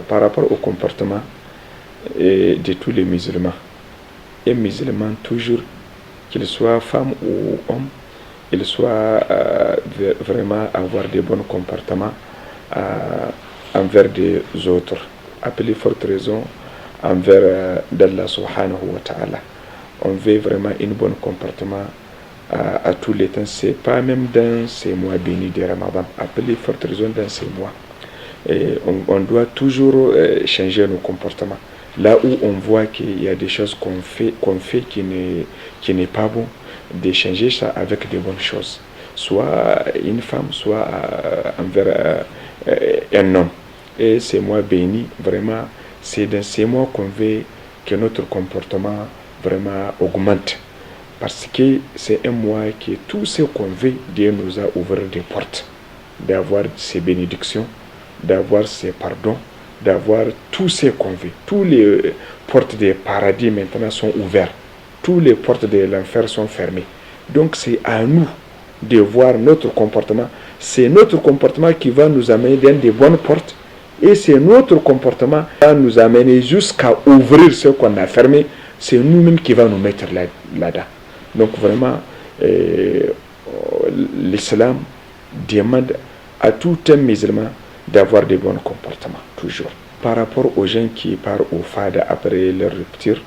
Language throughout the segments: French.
par rapport au comportement de tous les musulmans. Un musulman, toujours, qu'il soit femme ou homme, il soit vraiment avoir de bons comportements envers des autres. Appelez forte raison envers d'Allah subhanahu wa ta'ala. On veut vraiment un bon comportement à tous les temps. C'est pas même dans ces mois bénis de Ramadan. Appelez forte raison dans ces mois. Et on doit toujours changer nos comportements. Là où on voit qu'il y a des choses qu'on fait qui n'est pas bon, de changer ça avec des bonnes choses. Soit une femme, soit envers un homme. Et ces mois bénis, vraiment, c'est dans ces mois qu'on veut que notre comportement vraiment augmente. Parce que c'est un mois que tout ce qu'on veut, Dieu nous a ouvert des portes. D'avoir ses bénédictions, d'avoir ses pardons, d'avoir tout ce qu'on veut. Tous les portes des paradis maintenant sont ouvertes. Toutes les portes de l'enfer sont fermées. Donc c'est à nous de voir notre comportement. C'est notre comportement qui va nous amener dans des bonnes portes. Et c'est notre comportement qui va nous amener jusqu'à ouvrir ce qu'on a fermé. C'est nous-mêmes qui va nous mettre là-dedans. Donc vraiment, l'islam demande à tout un musulman d'avoir des bons comportements, toujours. Par rapport aux gens qui partent au fada après leur rupture,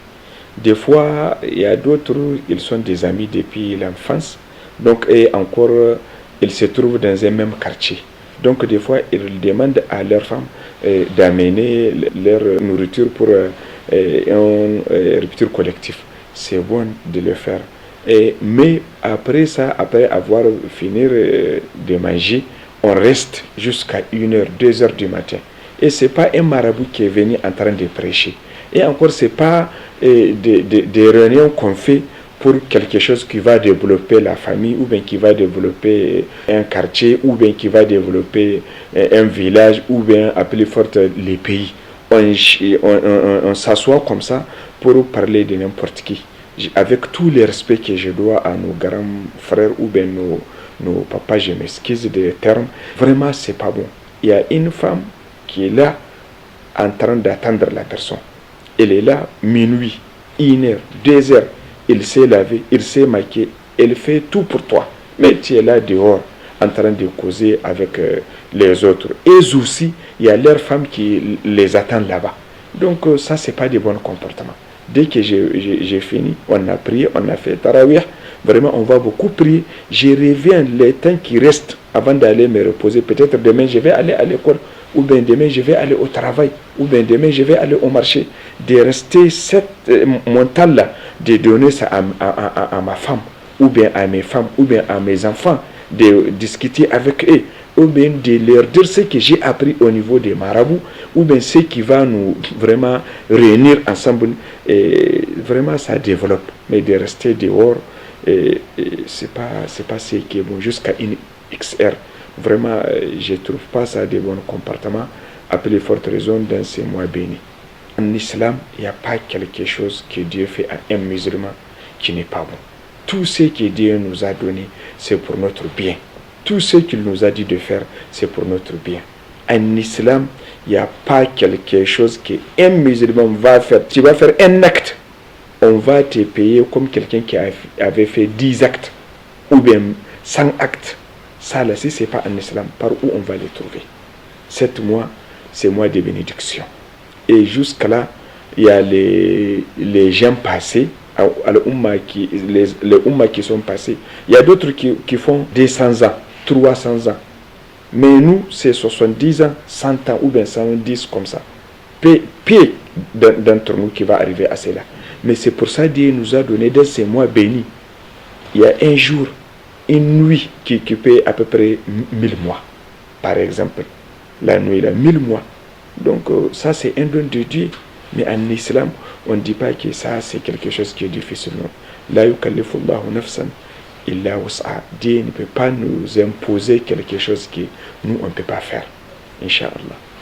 des fois, il y a d'autres, ils sont des amis depuis l'enfance, donc et encore, ils se trouvent dans un même quartier. Donc des fois, ils demandent à leur femme d'amener leur nourriture pour une rupture collective. C'est bon de le faire. Mais après ça, après avoir fini de manger, on reste jusqu'à 1h, 2h du matin. Et ce n'est pas un marabout qui est venu en train de prêcher. Et encore, ce n'est pas des réunions qu'on fait pour quelque chose qui va développer la famille, ou bien qui va développer un quartier, ou bien qui va développer un village, ou bien appeler forte les pays. On s'assoit comme ça pour parler de n'importe qui. Avec tout le respect que je dois à nos grands frères ou bien nos papas, je m'excuse des termes, vraiment c'est pas bon. Il y a une femme qui est là en train d'attendre la personne. Elle est là minuit, 1h, 2h, il s'est lavé, il s'est maquillé, elle fait tout pour toi. Mais tu es là dehors en train de causer avec les autres. Et aussi, il y a leurs femmes qui les attendent là-bas. Donc ça, c'est pas des bons comportements. Dès que j'ai fini, on a prié, on a fait tarawih. Vraiment, on va beaucoup prier. Je reviens les temps qui restent avant d'aller me reposer. Peut-être demain, je vais aller à l'école. Ou bien demain, je vais aller au travail. Ou bien demain, je vais aller au marché. De rester cette montagne-là, de donner ça à ma femme. Ou bien à mes femmes. Ou bien à mes enfants. De discuter avec eux. Ou bien de leur dire ce que j'ai appris au niveau des marabouts, ou bien ce qui va nous vraiment réunir ensemble, et vraiment ça développe. Mais de rester dehors, c'est pas ce qui est bon, jusqu'à une XR. Vraiment, je trouve pas ça de bons comportements, appelez forte raison dans ces mois bénis. En islam, il n'y a pas quelque chose que Dieu fait à un musulman qui n'est pas bon. Tout ce que Dieu nous a donné, c'est pour notre bien. Tout ce qu'il nous a dit de faire, c'est pour notre bien. En islam, il n'y a pas quelque chose qu'un musulman va faire. Tu vas faire un acte, on va te payer comme quelqu'un qui avait fait 10 actes, ou bien 100 actes. Ça, là, si ce n'est pas en islam, par où on va les trouver? 7 mois, c'est mois de bénédiction. Et jusqu'à-là, il y a les gens passés, les ummas qui sont passés. Il y a d'autres qui font 200 ans. 300 ans. Mais nous, c'est 70 ans, 100 ans ou bien 110 comme ça. Peu d'entre nous qui va arriver à cela. Mais c'est pour ça que Dieu nous a donné dans ces mois bénis. Il y a un jour, une nuit qui peut à peu près 1000 mois. Par exemple, la nuit, là, 1000 mois. Donc ça, c'est un don de Dieu. Mais en islam, on ne dit pas que ça, c'est quelque chose qui est difficile. La yukallifullahu nafsan illa wus'a. Dieu ne peut pas nous imposer quelque chose que nous, on ne peut pas faire. Inch'Allah.